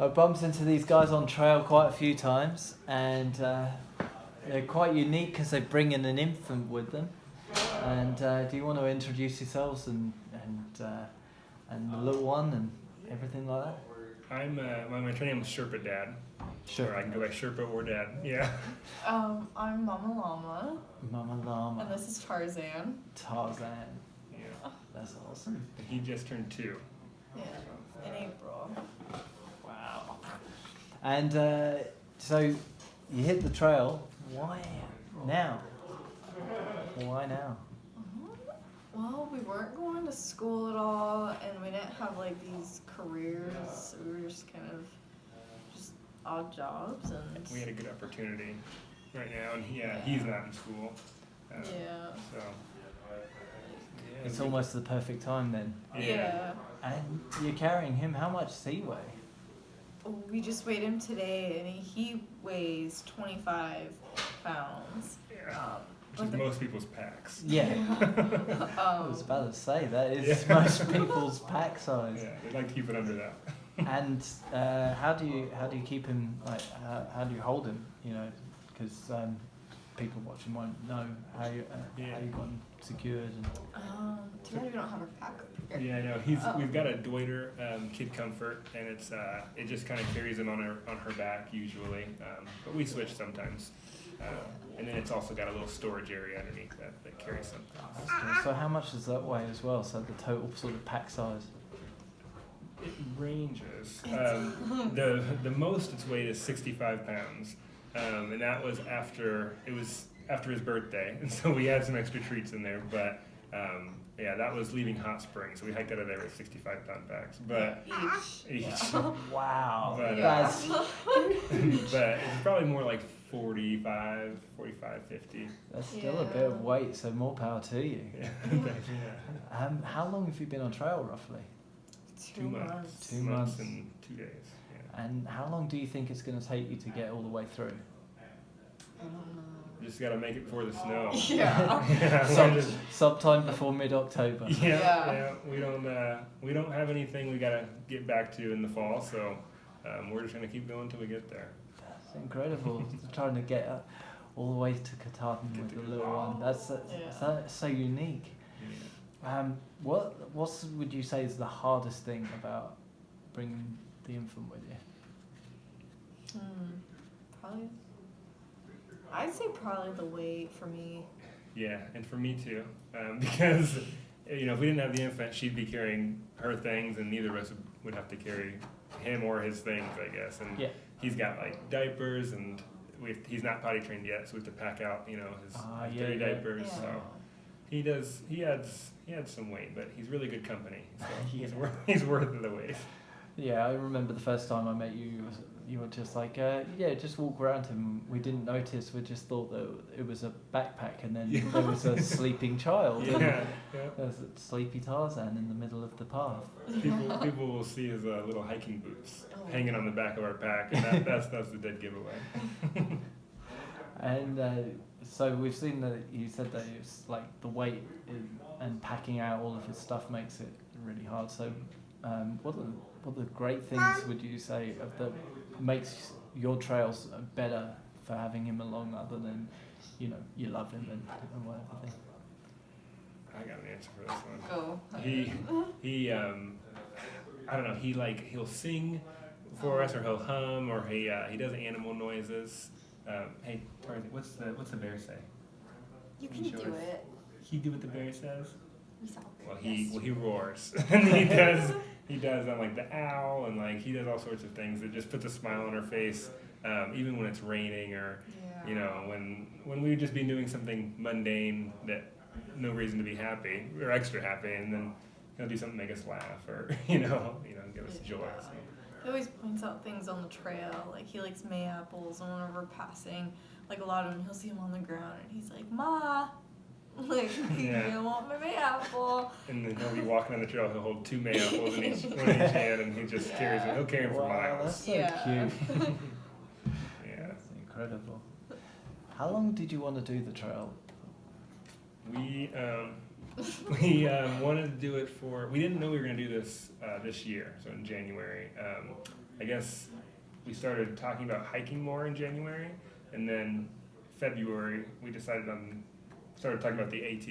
I've bumped into these guys on trail quite a few times, and they're quite unique because they bring in an infant with them. And do you want to introduce yourselves and the little one and everything like that? My true name is Sherpa Dad. Sure. Or I can go by Sherpa or Dad. Yeah. I'm Momma Llama. Momma Llama. And this is Tarzan. Tarzan. Yeah. That's awesome. He just turned 2. Yeah, in April. Wow. And so you hit the trail. Why now? Why now? Well, we weren't going to school at all, and we didn't have like these careers. So we were just kind of just odd jobs, and We had a good opportunity right now, and he's not in school. yeah. So. Yeah, It's almost the perfect time then. Yeah. And you're carrying him. How much does he weigh? We just weighed him today, and he weighs 25 pounds. Yeah. Which is most people's packs. Yeah. I was about to say that is Yeah. most people's pack size. Yeah, they like to keep it under that. And how do you keep him, like how do you hold him? You know, because people watching won't know how you got him secured. And Too bad we don't have our pack up here. Yeah, I know. We've got a Deuter Kid Comfort, and it just kind of carries him on her back usually, but we switch sometimes. And then it's also got a little storage area underneath that carries something. So how much does that weigh as well? So the total sort of pack size? It ranges. The most it's weighed is 65 pounds, and that was after his birthday, and so we had some extra treats in there. But that was leaving Hot Springs, so we hiked out of there with 65-pound packs. But each. Wow. But, That's but it's probably more like 45, 50. That's still a bit of weight, so more power to you. Yeah. How long have you been on trail roughly? 2 months. 2 months and 2 days. Yeah. And how long do you think it's going to take you to get all the way through? I don't know. Just gotta make it before the snow. Yeah. Sometime before mid-October. Yeah. We don't have anything we gotta get back to in the fall, so we're just gonna keep going until we get there. That's incredible. Trying to get all the way to Katahdin with the little one. That's so unique. Yeah. What would you say is the hardest thing about bringing the infant with you? Probably. I'd say probably the weight for me. Yeah, and for me too, because if we didn't have the infant, she'd be carrying her things, and neither of us would have to carry him or his things, I guess. And he's got like diapers, and he's not potty trained yet, so we have to pack out his dirty diapers. Yeah. So he adds some weight, but he's really good company. So he's worth the weight. Yeah, I remember the first time I met you. You were just like, just walk around him. We didn't notice. We just thought that it was a backpack, and then there was a sleeping child. Yeah. There's a sleepy Tarzan in the middle of the path. People will see his little hiking boots hanging on the back of our pack, and that's the dead giveaway. And so we've seen that you said that it's like the weight and packing out all of his stuff makes it really hard. So what are the great things would you say that makes your trails better for having him along, other than you love him and whatever thing? I got an answer for this one. Go. He I don't know, he'll sing for us, or he'll hum, or he does animal noises. Hey Tarzan, what's the bear say? You can do it. He do what the bear says? Well, Yes. he roars. And he does like the owl, and like he does all sorts of things that just puts a smile on our face, even when it's raining, or when we would just be doing something mundane that no reason to be happy or extra happy, and then he'll do something to make us laugh, or give us joy. So. He always points out things on the trail, like he likes mayaples, and whenever we're passing, like a lot of them, he'll see them on the ground, and he's like, "Ma, like, you want my mayapple?" And then he'll be walking on the trail, he'll hold 2 mayaples in each hand, and he just carries them. He'll carry them for miles. That's so cute. Yeah. That's incredible. How long did you want to do the trail? We wanted to do it we didn't know we were going to do this this year, so in January. I guess we started talking about hiking more in January, and then February we started talking about the AT,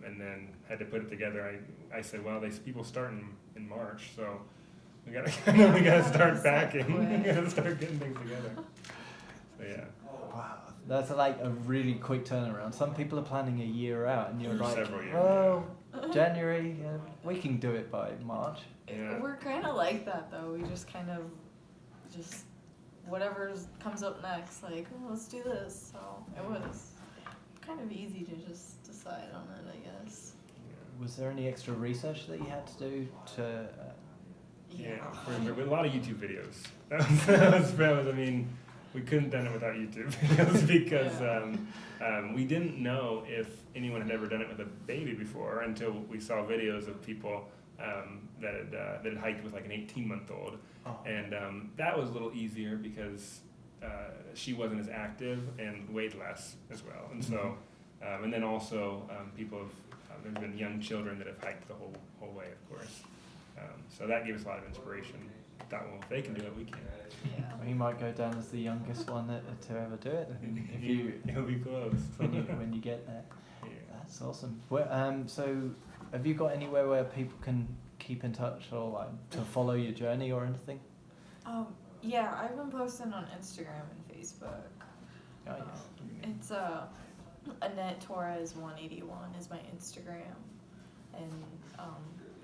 and then had to put it together. I said, well, people start in March, so we gotta start packing. We gotta start getting things together. So yeah. Wow, that's like a really quick turnaround. Some people are planning a year out, and you're like, Several years, well, January, we can do it by March. Yeah. We're kind of like that though. We just kind of just whatever comes up next, like, oh, let's do this. So it was kind of easy to just decide on it, I guess. Was there any extra research that you had to do to? With a lot of YouTube videos. That was, I mean, we couldn't done it without YouTube videos because we didn't know if anyone had ever done it with a baby before until we saw videos of people that had hiked with like an 18-month-old. Oh. And that was a little easier because she wasn't as active and weighed less as well. And so, and then also people have, there's been young children that have hiked the whole way, of course. So that gave us a lot of inspiration. Thought, well, if they can do it, we can. Yeah. He might go down as the youngest one to ever do it. If He'll be close. when you get there. Yeah. That's awesome. Well, so have you got anywhere where people can keep in touch or like to follow your journey or anything? Yeah, I've been posting on Instagram and Facebook. Oh, yeah. It's Annette Torres 181 is my Instagram, and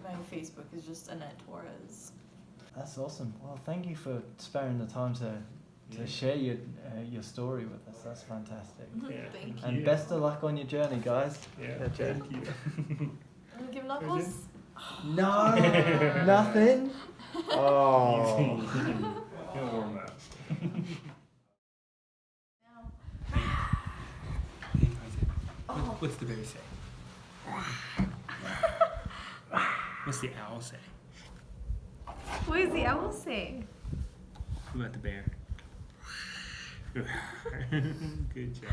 my Facebook is just Annette Torres. That's awesome. Well, thank you for sparing the time to share your story with us. That's fantastic. Yeah, Thank you. And best of luck on your journey, guys. Yeah, Jen. thank you. I'm gonna give knuckles. No, nothing. Oh. He'll warm up. What's the bear say? What's the owl say? What does the owl say? What about the bear? Good job.